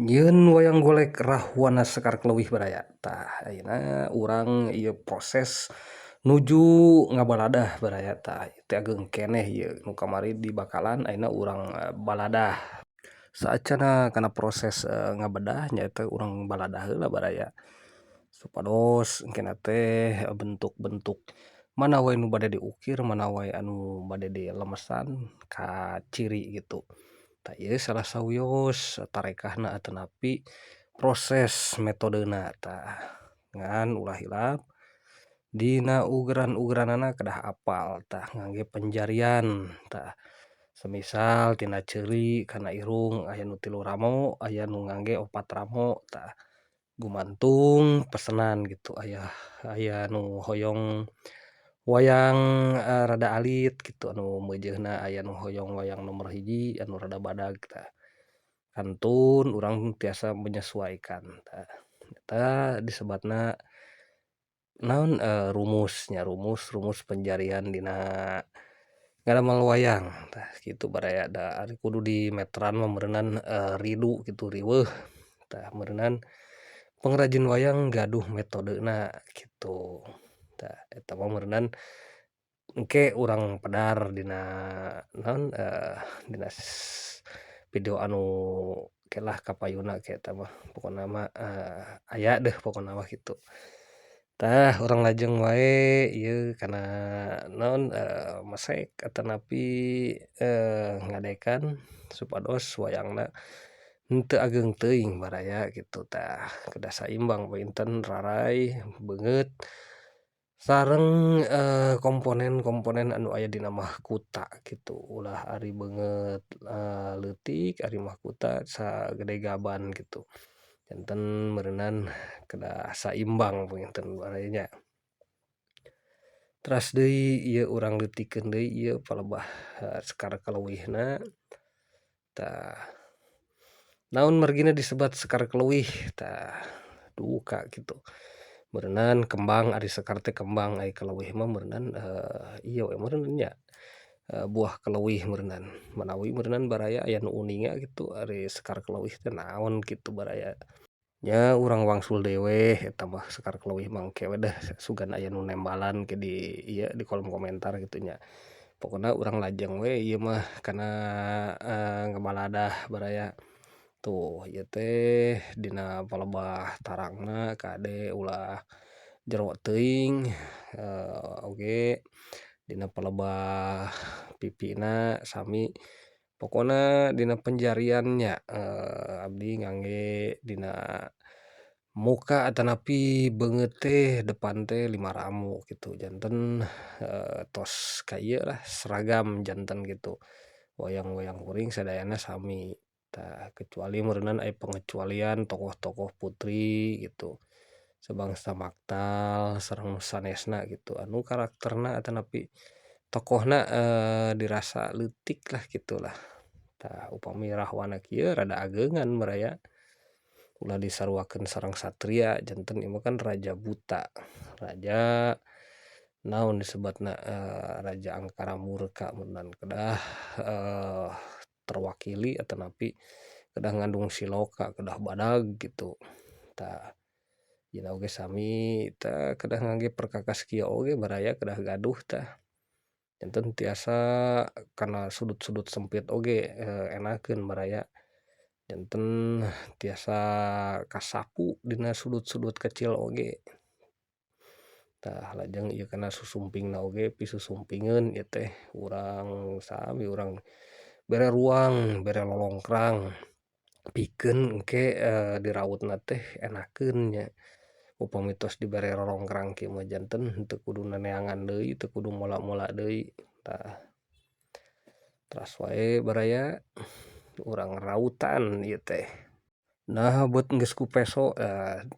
Nyieun wayang golek rahwana Sekar Keleuwih Baraya. Tah ayeuna urang ieu proses nuju ngabaladah Baraya tah teu ageung keneh ieu nu kamari di Bakalan ayeuna urang baladah. Saacana kana proses ngabedah nyaeta urang baladah heula Baraya. Supados engkena teh bentuk-bentuk mana wae nu bade diukir, mana wae anu bade dilemesan ka ciri gitu. Tah ieu salah sawios tarekahna atanapi proses metodena tah ngan ulah hilap dina ugeran-ugeranana kedah apal tah ngangge penjarian tah semisal tina ceuri kana irung aya nu 3 ramo aya nu ngangge 4 ramo tah gumantung pesenan gitu aya aya nu hoyong wayang rada alit gitu anu meujeuhna aya nu hoyong wayang nomor hiji anu rada badag tah kantun urang tiasa menyesuaikan tah eta disebatna naon rumusnya rumus penjarian dina ngaramel wayang tah kitu baraya da ari kudu di meteran mah meureunan ridu kitu riweuh tah meureunan pengrajin wayang gaduh metodena kitu. Tah eta mah meureunan engke urang pedar dina naon dina video anu kelah kapayuna ke eta mah pokona mah aya deh pokona mah kitu. Tah urang lajeng wae ieu kana naon mesek atanapi ngadekan supados wayangna henteu ageung teuing baraya kitu tah kedah saimbang beinten rarai beungeut sareng komponen-komponen anu aya dina mahkuta kitu ulah ari beungeut leutik ari mahkuta sagede gaban gitu. Janten meureunan kedah saimbang punten baraya nya. Teras deui ieu urang leutikeun deui ieu palebah Sekar Keleuwihna tah naon margina disebat Sekar Keleuwih tah duka kitu. Meureunan kembang ari sekar teh kembang ai keleuwih mah meureunan ieu we meureunan nya buah keleuwih meureunan manawi meureunan baraya aya nu uninga gitu ari Sekar Keleuwih teh naon kitu baraya. Nya urang wangsul dewe eta mah Sekar Keleuwih mangke we dah sugan aya nu nembalan ke di ieu di kolom komentar gitu nya. Pokona urang lajeng we ieu mah kana ngabaladah baraya. Tuh ieu teh dina palebah tarangna kade ulah jero teuing oge dina palebah pipina sami pokona dina penjarian nya abdi ngangge dina muka atanapi beungeut teh depan teh 5 ramo gitu janten tos ka ieu lah seragam janten gitu. Wayang-wayang kuring sadayana sami tah kecuali meureunan aya pengecualian tokoh-tokoh putri gitu. Sabangsa Maktal sareng sanesna gitu anu karakterna atanapi tokohna dirasa leutik lah gitulah. Tah upami Rahwana kieu rada ageungan baraya ulah disaruakeun sareng satria janten ieu mah kan raja buta. Raja naon disebatna raja angkara murka meunang kedah terwakili atanapi kedah ngandung siloka kedah badag gitu. Tah yeuna oge sami tah kedah ngangge perkakas kieu oge baraya kedah gaduh tah. Janten tiasa kana sudut-sudut sempit oge enakeun baraya. Janten tiasa kasapu dina sudut-sudut kecil oge. Tah lajeng ieu kana susumpingna oge pisusumpingeun ieu teh urang sami urang bere ruang, bere lolongkrang pikeun engke dirautna teh enakeun nya. Upami tos dibere rorongkrang kieu mah janten henteu kudu naneangan deui, teu kudu mola-mola deui. Tah teras wae baraya urang rautan ieu teh. Nah buat geus ku peso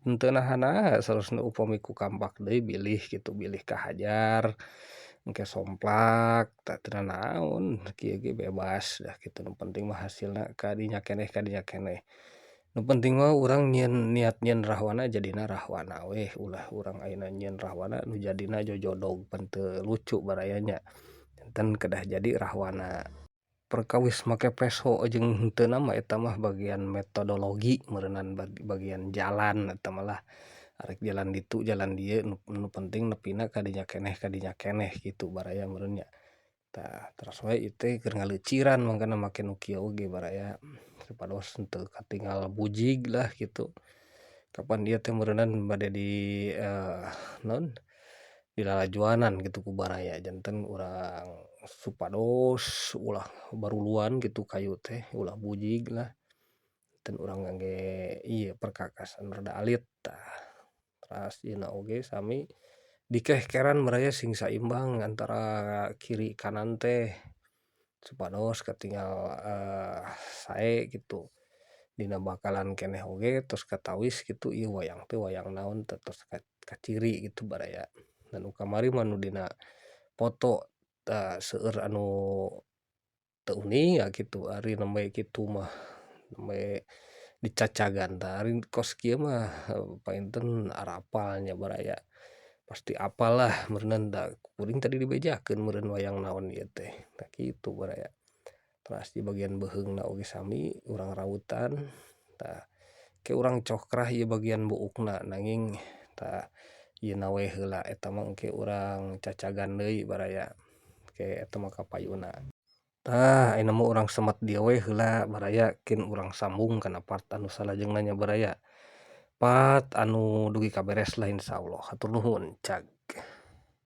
henteu naha-naha sanesna upami ku kampak deui bilih gitu, bilih ka hajar, engke somplak, tah teu nanaon kieu ge bebas dah kitu nu penting mah hasilna kadinya keneh kadinya keneh. Nu penting mah urang nyieun niat nyieun rahwana jadina rahwana we ulah urang ayeuna nyieun rahwana nu jadina jojodog pan teu lucu baraya nya. Janten kedah jadi rahwana. perkawis make peso jeung henteu mah eta mah bagian metodologi meureunnan bagian jalan eta mah lah, arek jalan ditu jalan dieu nu penting nepina ka dinya keneh kitu baraya meureun nya. Tah terus we ieu teh keur ngaleuciran mangkana make nu kieu oge baraya supados henteu katinggal bujig lah kitu. Kapan ieu teh meureunan bade di naon dilalajuanan gitu ku baraya janten urang supados ulah baruluan gitu kayu teh ulah bujig lah dan urang ngangge ieu perkakasan rada alit tah. Teras ieuna oge sami dikehkeran baraya sing saimbang antara kiri kanan teh supados katinggal sae gitu. Dina bakalan keneh oge tos katawis gitu ieu wayang teh wayang naon teh tos kaciri gitu baraya. Dan kamari mah nu dina foto seueur anu teu uning ya kitu ari nembe kitu mah nembe dicacagan tah ari kos kieu mah painten arapal nya baraya pasti apal lah meureunan da kuring tadi dibejakeun meureun wayang naon ieu teh tah kitu baraya. Teras di bagian beuheungna oge sami urang rautan tah ke urang cokrah ieu bagian buukna nanging tah ieuna we heula eta mah engke urang cacagan deui baraya ke eta mah kapayuna. Tah ayeuna mah urang semet dia we heula baraya kin urang sambung kana part anu salajengna nya baraya. Part anu dugi kaberes lah insyaallah. Hatur nuhun cag.